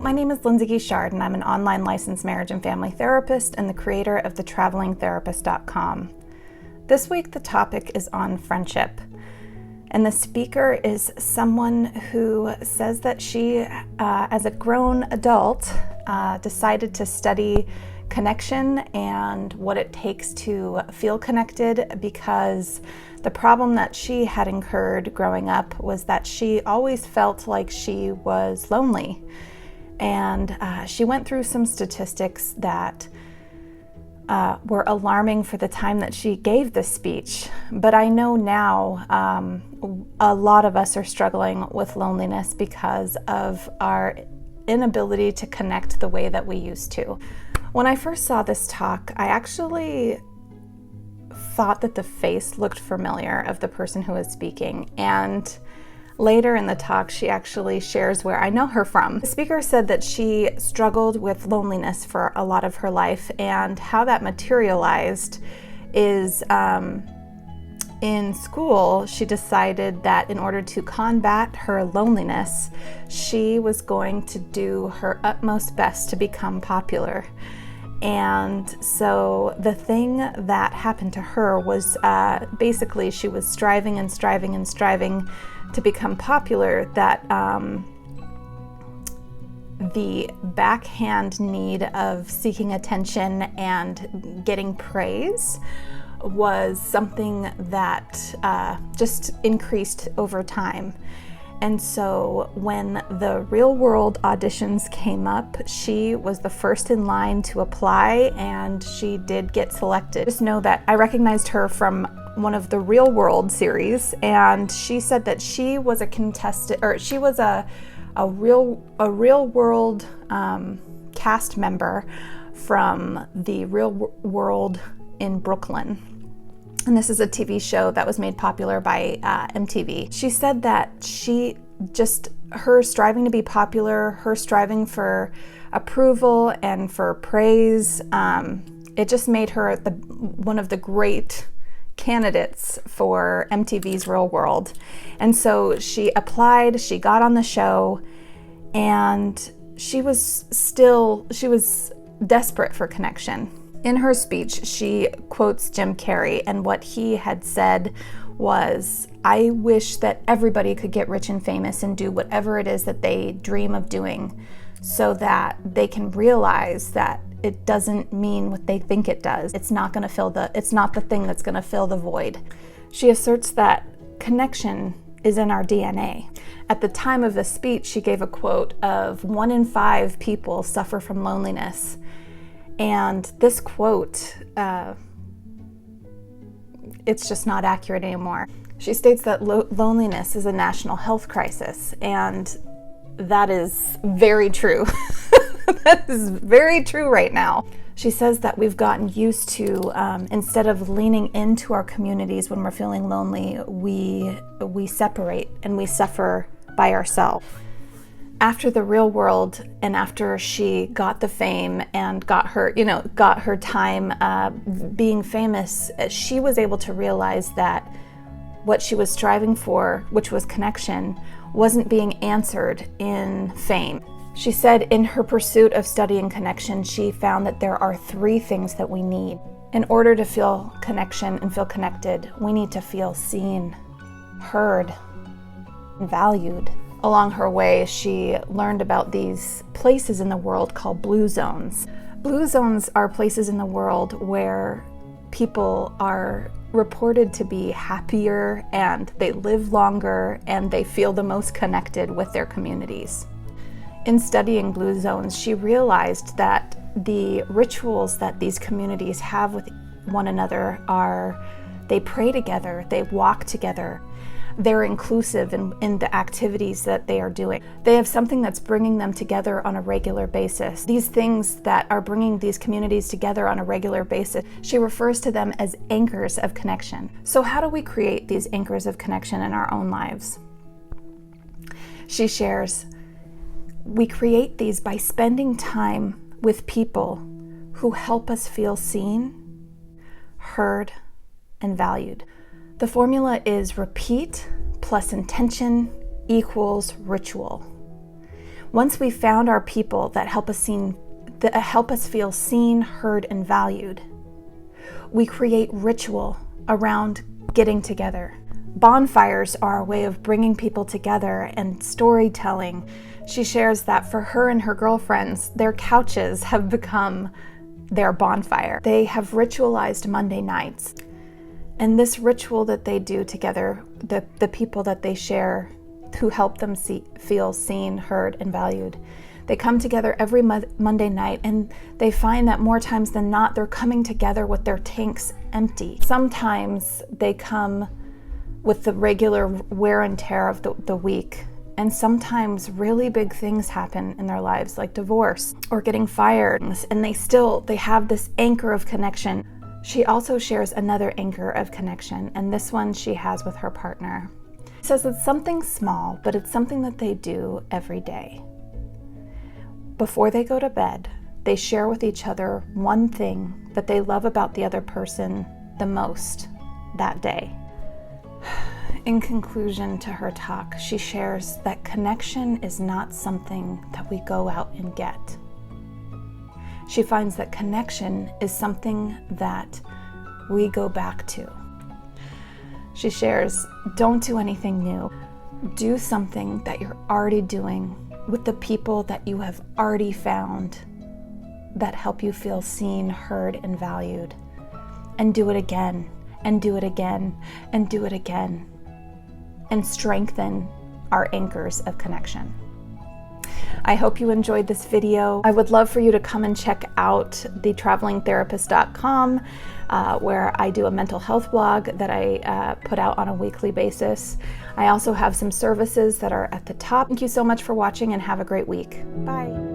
My name is Lindsay Guichard, and I'm an online licensed marriage and family therapist and the creator of thetravelingtherapist.com. This week, the topic is on friendship. And the speaker is someone who says that she, as a grown adult, decided to study connection and what it takes to feel connected, because the problem that she had incurred growing up was that she always felt like she was lonely. And she went through some statistics that were alarming for the time that she gave this speech. But I know now a lot of us are struggling with loneliness because of our inability to connect the way that we used to. When I first saw this talk, I actually thought that the face looked familiar of the person who was speaking, and later in the talk, she actually shares where I know her from. The speaker said that she struggled with loneliness for a lot of her life, and how that materialized is in school, she decided that in order to combat her loneliness, she was going to do her utmost best to become popular. And so the thing that happened to her was basically she was striving and striving and striving to become popular, that the backhand need of seeking attention and getting praise was something that just increased over time. And so when the real world auditions came up, she was the first in line to apply, and she did get selected. Just know that I recognized her from one of the Real World series, and she said that she was a contestant, or she was a real world cast member from the Real World in Brooklyn. And this is a TV show that was made popular by MTV. She said that her striving to be popular, her striving for approval and for praise, it just made her one of the great candidates for MTV's Real World. And so she applied, she got on the show, and she was desperate for connection. In her speech, she quotes Jim Carrey, and what he had said was, "I wish that everybody could get rich and famous and do whatever it is that they dream of doing, so that they can realize that it doesn't mean what they think it does. It's not the thing that's going to fill the void." She asserts that connection is in our DNA. At the time of the speech, she gave a quote of 1 in 5 people suffer from loneliness. And this quote, it's just not accurate anymore. She states that loneliness is a national health crisis, and that is very true. That is very true right now. She says that we've gotten used to, instead of leaning into our communities when we're feeling lonely, we separate and we suffer by ourselves. After the Real World, and after she got the fame and got her time being famous, she was able to realize that what she was striving for, which was connection, wasn't being answered in fame. She said in her pursuit of studying connection, she found that there are 3 things that we need. In order to feel connection and feel connected, we need to feel seen, heard, and valued. Along her way, she learned about these places in the world called blue zones. Blue zones are places in the world where people are reported to be happier, and they live longer, and they feel the most connected with their communities. In studying blue zones, she realized that the rituals that these communities have with one another are, they pray together, they walk together. They're inclusive in the activities that they are doing. They have something that's bringing them together on a regular basis. These things that are bringing these communities together on a regular basis, she refers to them as anchors of connection. So how do we create these anchors of connection in our own lives? She shares, we create these by spending time with people who help us feel seen, heard, and valued. The formula is repeat plus intention equals ritual. Once we found our people that help us feel seen, heard, and valued, we create ritual around getting together. Bonfires are a way of bringing people together and storytelling. She shares that for her and her girlfriends, their couches have become their bonfire. They have ritualized Monday nights. And this ritual that they do together, the people that they share who help them feel seen, heard, and valued, they come together every Monday night, and they find that more times than not, they're coming together with their tanks empty. Sometimes they come with the regular wear and tear of the week. And sometimes really big things happen in their lives, like divorce or getting fired, and they have this anchor of connection. She also shares another anchor of connection, and this one she has with her partner. She says it's something small, but it's something that they do every day. Before they go to bed, they share with each other one thing that they love about the other person the most that day. In conclusion to her talk, she shares that connection is not something that we go out and get. She finds that connection is something that we go back to. She shares, don't do anything new. Do something that you're already doing with the people that you have already found that help you feel seen, heard, and valued. And do it again, and do it again, and do it again. And strengthen our anchors of connection. I hope you enjoyed this video. I would love for you to come and check out thetravelingtherapist.com, where I do a mental health blog that I put out on a weekly basis. I also have some services that are at the top. Thank you so much for watching, and have a great week. Bye.